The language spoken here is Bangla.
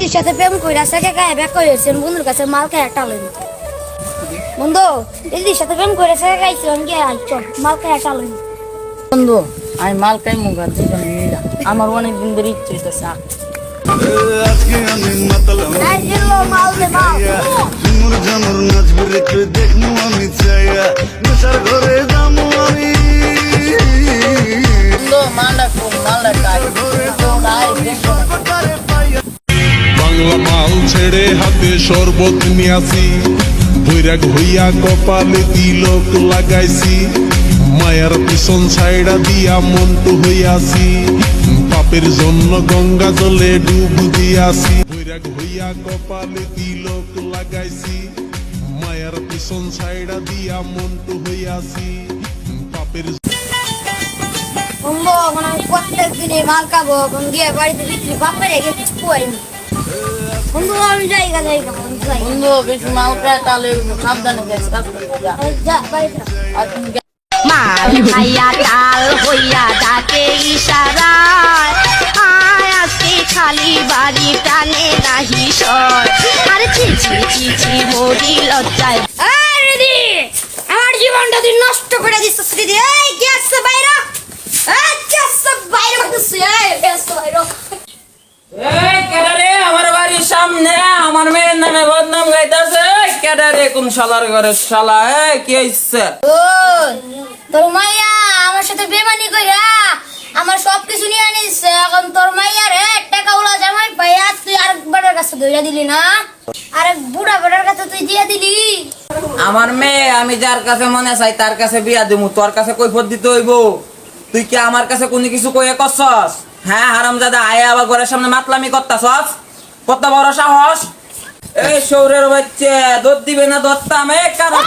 দিদির সাথে প্রেম কইরা সাকে গায়ে ব্যাক করেছেন বন্ধুর কাছে মাল খায় একটা লইন বন্ধু দিদির সাথে প্রেম কইরা সাকে গাইছিলাম কি চল মাল খায় একটা লইন বন্ধু আমি মাল খাই মুগা জীবনে নিলা আমার অনেক দিন ধরে ইচ্ছে হইতেছে আজকে আমি মাতালাম এই জিল্লো মাল দে মাল ঝুমুর ঝামুর নাচবে রেখে দেখনু আমি চাইয়া নেশার ঘরে যাবো আমি বন্ধু মালটা খুব মালটা খাই বাংলা মাল ছেড়ে হাতে শরবত নিয়াছি বৈরাগ হইয়া কপালে তিলক লাগাইছি মায়ার পিছন ছাইড়া দিয়া মন্টু হইয়াছি পাপের জন্য গঙ্গা জলে ডুব দিয়াছি বৈরাগ হইয়া কপালে তিলক লাগাইছি মায়ার পিছন ছাইড়া দিয়া মন্টু হইয়াছি পাপের বন্ধু মানে প্রত্যেক দিনে মাল খাবো গিয়ে বাড়িতে বিক্রি বাপে রেখে কিছু করিনি বন্ধু আমি যাই বন্ধু বেশি মাল খাই তাহলে সাবধানে গেছে যা বাড়িতে আর তুমি মাল খাইয়া তাল হইয়া ডাকে ইশারায় আয় আজকে খালি বাড়ি টানে নাহি সর আর চিচি চিচি মরি লজ্জায় আরে দিদি আমার জীবনটা তুই নষ্ট করে দিছিস দিদি এই গ্যাস বাইরে এই গ্যাস বাইরে করছিস এই গ্যাস বাইরে এই কেডারে আমার বাড়ির সামনে আমার মেয়ের নামে বদনাম গাইতাছে কেডারে কোন শালার ঘরে শালা কি হইছে ও তোর মাইয়া আমার সাথে বেমানি কইরা আমার সবকিছু নিয়ে নিছে এখন তোর মাইয়া রে টাকা উলা জামাই পাইয়া তুই আরেক বড়ার কাছে ধইরা দিলি না আরেক বুড়া বড়ার কাছে তুই দিয়া দিলি আমার মেয়ে আমি যার কাছে মনে চাই তার কাছে বিয়া দিমু তোর কাছে কৈফত দিতে হইব তুই কি আমার কাছে কোনো কিছু কইয়া করছস হ্যাঁ হারামজাদা আয়া আবার ঘরের সামনে মাতলামি করতাছস কত বড় সাহস এই শৌরের বাচ্চা দুধ দিবে না দত্তাম এ কারা